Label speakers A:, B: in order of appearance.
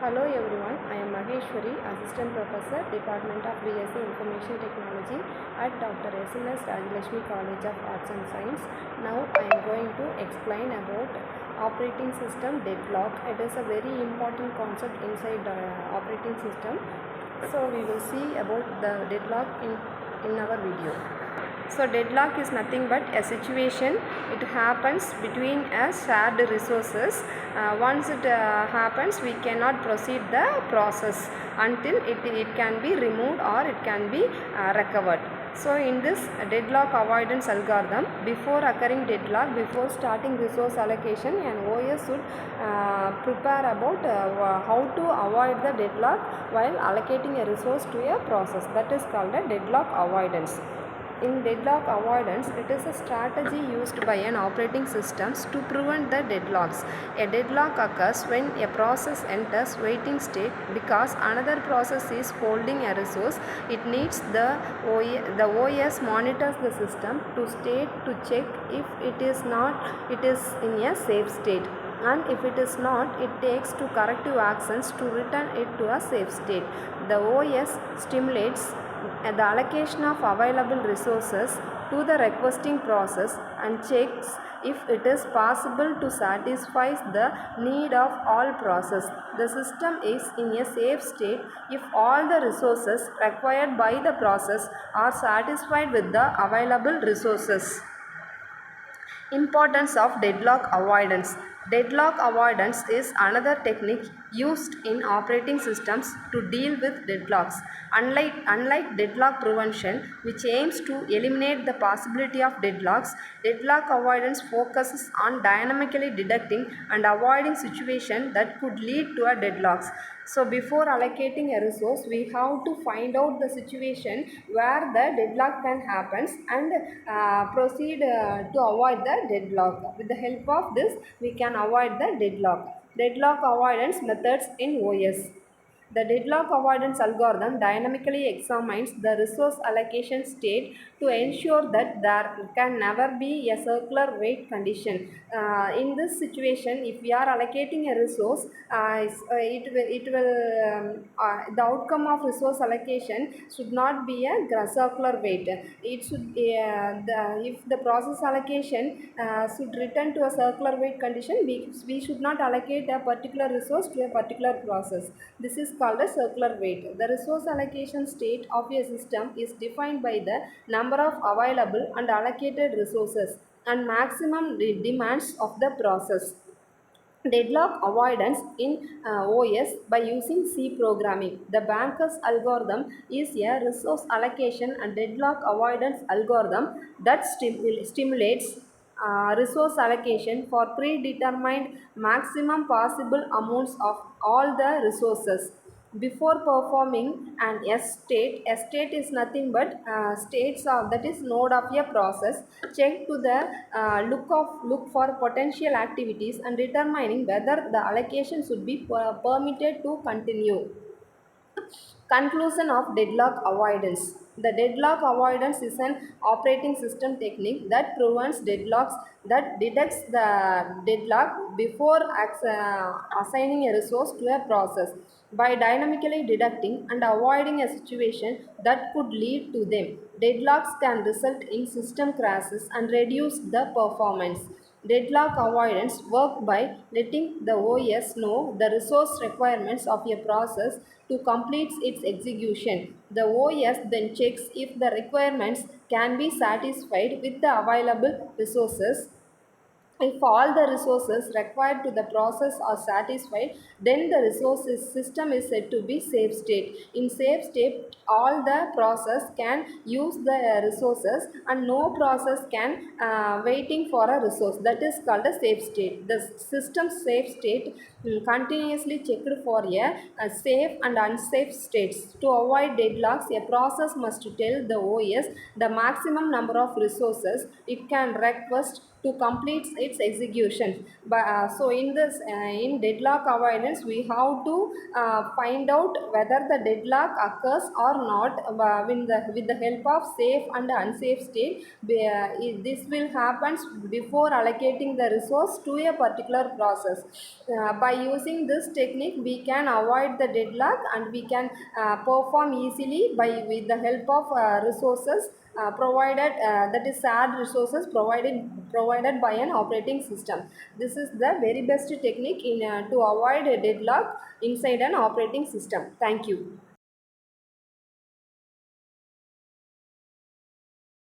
A: Hello everyone, I am Maheshwari, Assistant Professor, Department of BSc Information Technology at Dr. S.N.S. Rajalakshmi College of Arts and Science. Now I am going to explain about operating system deadlock. It is a very important concept inside the operating system. So we will see about the deadlock in our video. So deadlock is nothing but a situation. It happens between a shared resources. Once it happens, we cannot proceed the process until it can be removed or it can be recovered. So in this deadlock avoidance algorithm, before occurring deadlock, before starting resource allocation, an OS should prepare about how to avoid the deadlock while allocating a resource to a process. That is called a deadlock avoidance. In deadlock avoidance, it is a strategy used by an operating systems to prevent the deadlocks. A deadlock occurs when a process enters waiting state because another process is holding a resource. It needs the OS monitors the system to check if it is in a safe state, and if it is not, it takes to corrective actions to return it to a safe state. The OS stimulates the allocation of available resources to the requesting process and checks if it is possible to satisfy the need of all process. The system is in a safe state if all the resources required by the process are satisfied with the available resources. Importance of deadlock avoidance. Deadlock avoidance is another technique used in operating systems to deal with deadlocks. Unlike deadlock prevention, which aims to eliminate the possibility of deadlocks, deadlock avoidance focuses on dynamically detecting and avoiding situations that could lead to a deadlocks. So before allocating a resource, we have to find out the situation where the deadlock can happen and proceed to avoid the deadlock. With the help of this, we can avoid the deadlock. Deadlock avoidance methods in OS. The deadlock avoidance algorithm dynamically examines the resource allocation state to ensure that there can never be a circular wait condition. In this situation, if we are allocating a resource, the outcome of resource allocation should not be a circular wait. It should if the process allocation should return to a circular wait condition, we should not allocate a particular resource to a particular process. This is called a circular wait. The resource allocation state of a system is defined by the number of available and allocated resources and maximum demands of the process. Deadlock avoidance in OS by using C programming. The Banker's algorithm is a resource allocation and deadlock avoidance algorithm that stimulates resource allocation for predetermined maximum possible amounts of all the resources before performing an S state is nothing but states of, that is node of a process. Check to the look for potential activities and determining whether the allocation should be permitted to continue. Conclusion of deadlock avoidance. The deadlock avoidance is an operating system technique that prevents deadlocks, that detects the deadlock before assigning a resource to a process by dynamically detecting and avoiding a situation that could lead to them. Deadlocks can result in system crashes and reduce the performance. Deadlock avoidance work by letting the OS know the resource requirements of a process to complete its execution. The OS then checks if the requirements can be satisfied with the available resources. If all the resources required to the process are satisfied, then the resources system is said to be safe state. In safe state, all the process can use the resources and no process can waiting for a resource. That is called a safe state. The system's safe state continuously checked for a safe and unsafe states. To avoid deadlocks, a process must tell the OS the maximum number of resources it can request to complete its execution. But so in deadlock avoidance, we have to find out whether the deadlock occurs or not with the help of safe and unsafe state. This will happen before allocating the resource to a particular process. By using this technique, we can avoid the deadlock, and we can perform easily by with the help of resources provided, that is shared resources provided by an operating system. This is the very best technique in to avoid a deadlock inside an operating system. Thank you.